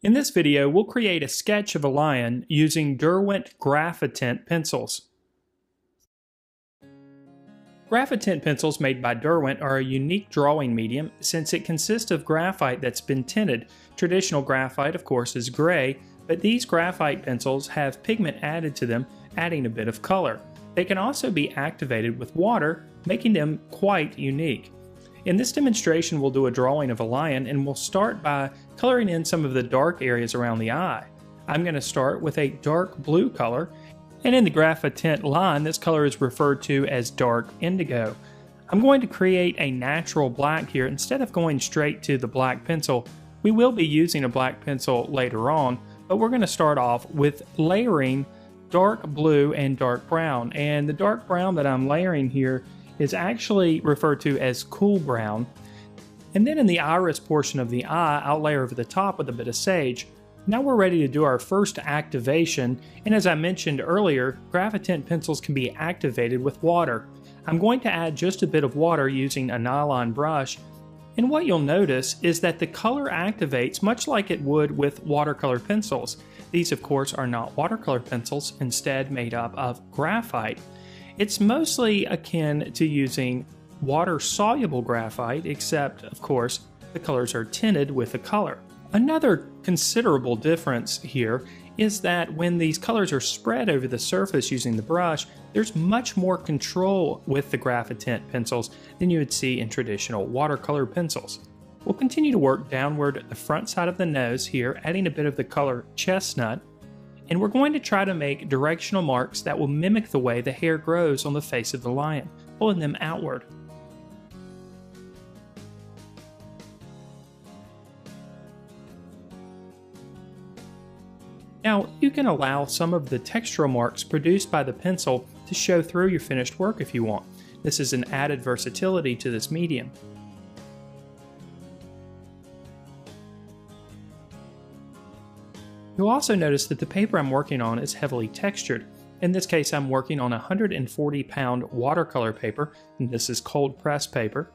In this video, we'll create a sketch of a lion using Derwent Graphitint pencils. Graphitint pencils made by Derwent are a unique drawing medium since it consists of graphite that's been tinted. Traditional graphite, of course, is gray, but these graphite pencils have pigment added to them, adding a bit of color. They can also be activated with water, making them quite unique. In this demonstration, we'll do a drawing of a lion, and we'll start by coloring in some of the dark areas around the eye. I'm going to start with a dark blue color, and in the Graphitint line, this color is referred to as dark indigo. I'm going to create a natural black here. Instead of going straight to the black pencil, we will be using a black pencil later on, but we're going to start off with layering dark blue and dark brown. And the dark brown that I'm layering here is actually referred to as cool brown. And then in the iris portion of the eye, I'll layer over the top with a bit of sage. Now we're ready to do our first activation, and as I mentioned earlier, Graphitint pencils can be activated with water. I'm going to add just a bit of water using a nylon brush, and what you'll notice is that the color activates much like it would with watercolor pencils. These of course are not watercolor pencils, instead made up of graphite. It's mostly akin to using water-soluble graphite, except, of course, the colors are tinted with a color. Another considerable difference here is that when these colors are spread over the surface using the brush, there's much more control with the Graphitint pencils than you would see in traditional watercolor pencils. We'll continue to work downward the front side of the nose here, adding a bit of the color chestnut. And we're going to try to make directional marks that will mimic the way the hair grows on the face of the lion, pulling them outward. Now, you can allow some of the textural marks produced by the pencil to show through your finished work if you want. This is an added versatility to this medium. You'll also notice that the paper I'm working on is heavily textured. In this case, I'm working on a 140-pound watercolor paper, and this is cold press paper.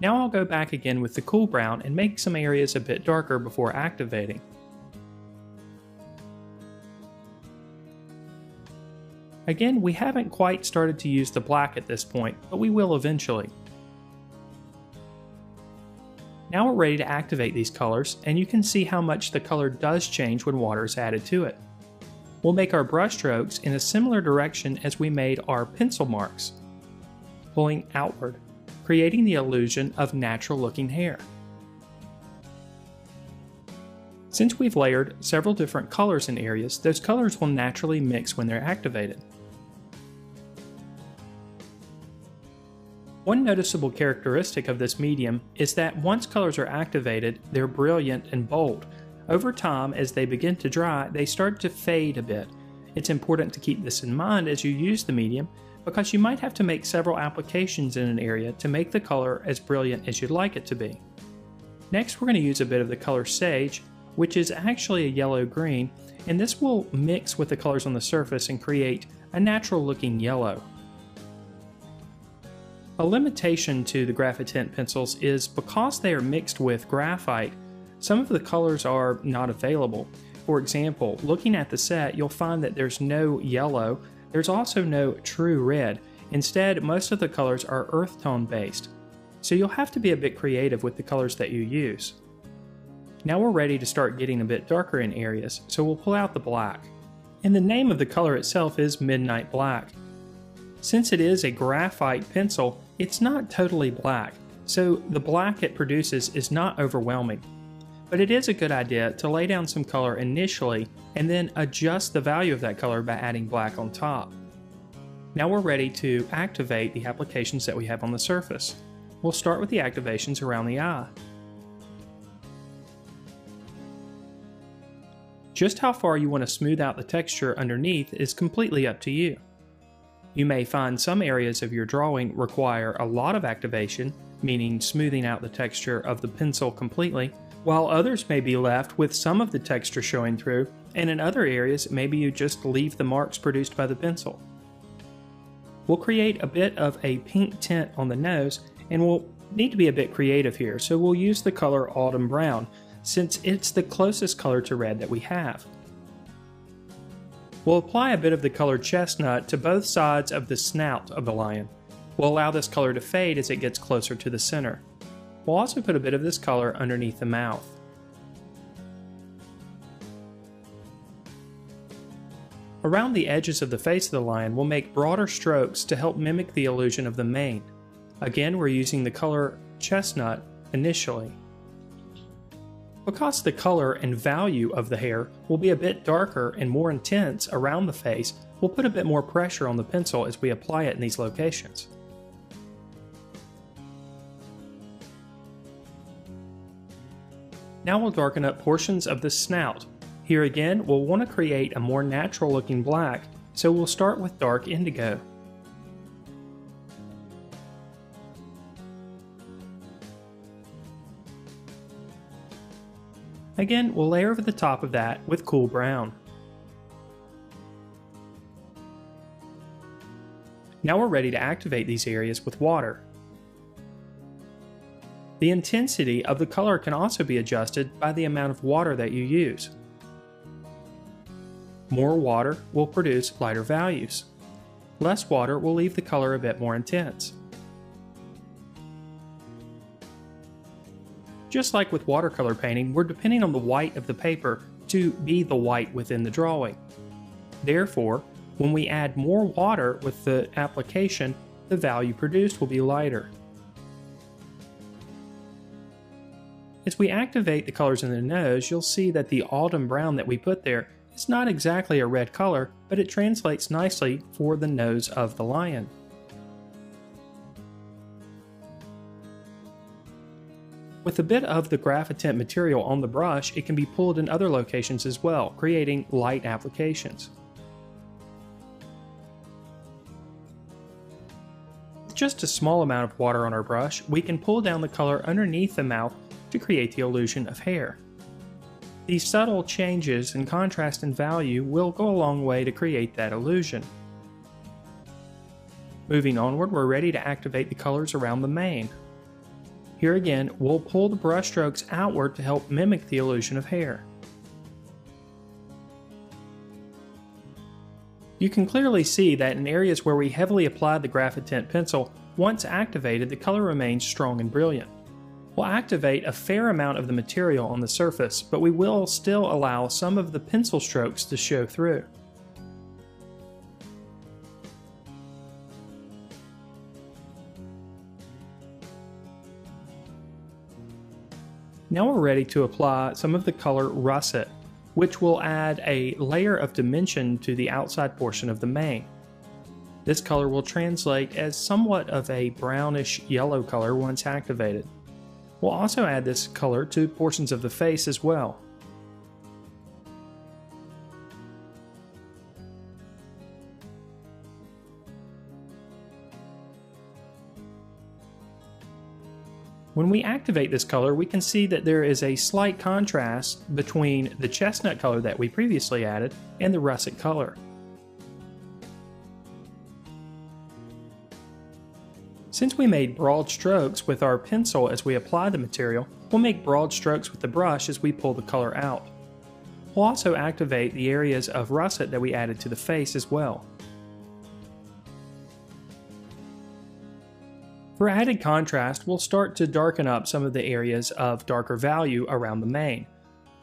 Now I'll go back again with the cool brown and make some areas a bit darker before activating. Again, we haven't quite started to use the black at this point, but we will eventually. Now we're ready to activate these colors, and you can see how much the color does change when water is added to it. We'll make our brush strokes in a similar direction as we made our pencil marks, pulling outward, creating the illusion of natural looking hair. Since we've layered several different colors in areas, those colors will naturally mix when they're activated. One noticeable characteristic of this medium is that once colors are activated, they're brilliant and bold. Over time, as they begin to dry, they start to fade a bit. It's important to keep this in mind as you use the medium, because you might have to make several applications in an area to make the color as brilliant as you'd like it to be. Next, we're going to use a bit of the color sage, which is actually a yellow-green, and this will mix with the colors on the surface and create a natural-looking yellow. A limitation to the Graphitint pencils is because they are mixed with graphite, some of the colors are not available. For example, looking at the set, you'll find that there's no yellow, there's also no true red. Instead, most of the colors are earth tone based, so you'll have to be a bit creative with the colors that you use. Now we're ready to start getting a bit darker in areas, so we'll pull out the black. And the name of the color itself is Midnight Black. Since it is a graphite pencil, it's not totally black, so the black it produces is not overwhelming. But it is a good idea to lay down some color initially and then adjust the value of that color by adding black on top. Now we're ready to activate the applications that we have on the surface. We'll start with the activations around the eye. Just how far you want to smooth out the texture underneath is completely up to you. You may find some areas of your drawing require a lot of activation, meaning smoothing out the texture of the pencil completely, while others may be left with some of the texture showing through, and in other areas maybe you just leave the marks produced by the pencil. We'll create a bit of a pink tint on the nose, and we'll need to be a bit creative here, so we'll use the color Autumn Brown. since it's the closest color to red that we have. We'll apply a bit of the color chestnut to both sides of the snout of the lion. We'll allow this color to fade as it gets closer to the center. We'll also put a bit of this color underneath the mouth. Around the edges of the face of the lion, we'll make broader strokes to help mimic the illusion of the mane. Again, we're using the color chestnut initially. Because the color and value of the hair will be a bit darker and more intense around the face, we'll put a bit more pressure on the pencil as we apply it in these locations. Now we'll darken up portions of the snout. Here again, we'll want to create a more natural looking black, so we'll start with dark indigo. Again, we'll layer over the top of that with cool brown. Now we're ready to activate these areas with water. The intensity of the color can also be adjusted by the amount of water that you use. More water will produce lighter values. Less water will leave the color a bit more intense. Just like with watercolor painting, we're depending on the white of the paper to be the white within the drawing. Therefore, when we add more water with the application, the value produced will be lighter. As we activate the colors in the nose, you'll see that the autumn brown that we put there is not exactly a red color, but it translates nicely for the nose of the lion. With a bit of the Graphitint material on the brush, it can be pulled in other locations as well, creating light applications. With just a small amount of water on our brush, we can pull down the color underneath the mouth to create the illusion of hair. These subtle changes in contrast and value will go a long way to create that illusion. Moving onward, we're ready to activate the colors around the mane. Here again, we'll pull the brush strokes outward to help mimic the illusion of hair. You can clearly see that in areas where we heavily applied the Graphitint pencil, once activated, the color remains strong and brilliant. We'll activate a fair amount of the material on the surface, but we will still allow some of the pencil strokes to show through. Now we're ready to apply some of the color russet, which will add a layer of dimension to the outside portion of the mane. This color will translate as somewhat of a brownish yellow color once activated. We'll also add this color to portions of the face as well. When we activate this color, we can see that there is a slight contrast between the chestnut color that we previously added and the russet color. Since we made broad strokes with our pencil as we apply the material, we'll make broad strokes with the brush as we pull the color out. We'll also activate the areas of russet that we added to the face as well. For added contrast, we'll start to darken up some of the areas of darker value around the mane.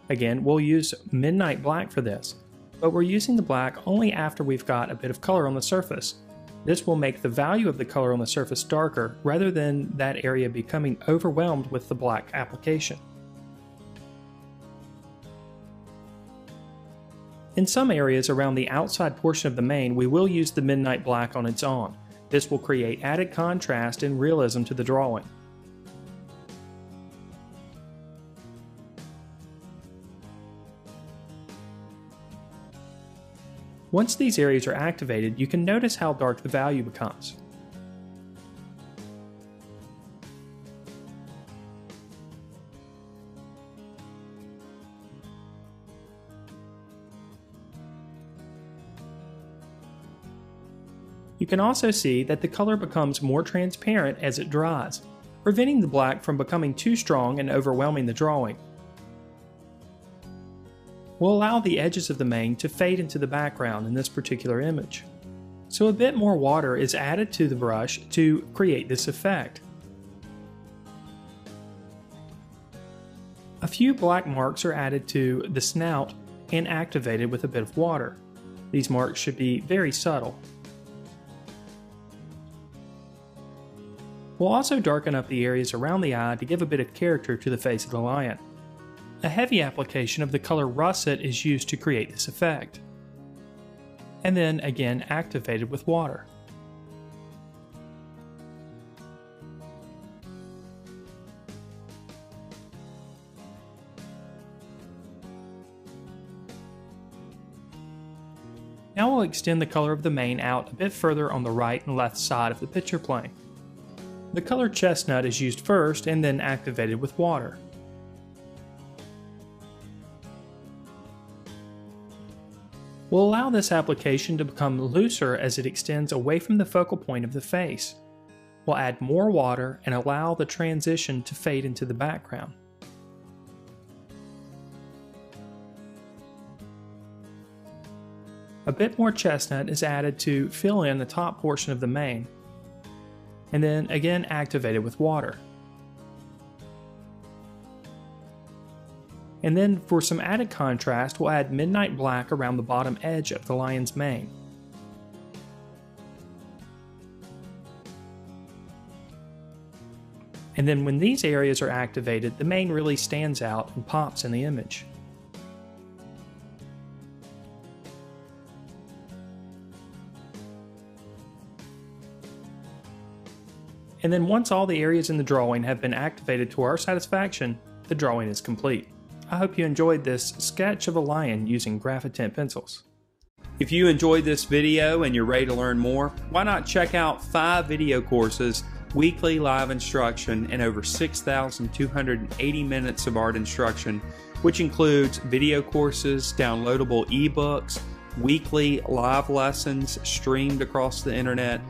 Again, we'll use midnight black for this, but we're using the black only after we've got a bit of color on the surface. This will make the value of the color on the surface darker rather than that area becoming overwhelmed with the black application. In some areas around the outside portion of the mane, we will use the midnight black on its own. This will create added contrast and realism to the drawing. Once these areas are activated, you can notice how dark the value becomes. You can also see that the color becomes more transparent as it dries, preventing the black from becoming too strong and overwhelming the drawing. will allow the edges of the mane to fade into the background in this particular image. So a bit more water is added to the brush to create this effect. A few black marks are added to the snout and activated with a bit of water. These marks should be very subtle. We'll also darken up the areas around the eye to give a bit of character to the face of the lion. A heavy application of the color russet is used to create this effect, and then again activated with water. Now we'll extend the color of the mane out a bit further on the right and left side of the picture plane. The color chestnut is used first and then activated with water. We'll allow this application to become looser as it extends away from the focal point of the face. We'll add more water and allow the transition to fade into the background. A bit more chestnut is added to fill in the top portion of the mane, and then again activated with water. And then for some added contrast, we'll add midnight black around the bottom edge of the lion's mane. And then when these areas are activated, the mane really stands out and pops in the image. And then once all the areas in the drawing have been activated to our satisfaction, the drawing is complete. I hope you enjoyed this sketch of a lion using Graphitint pencils. If you enjoyed this video and you're ready to learn more, why not check out 5 video courses, weekly live instruction, and over 6,280 minutes of art instruction, which includes video courses, downloadable ebooks, weekly live lessons streamed across the internet,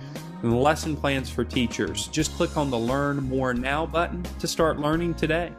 and lesson plans for teachers. Just click on the Learn More Now button to start learning today.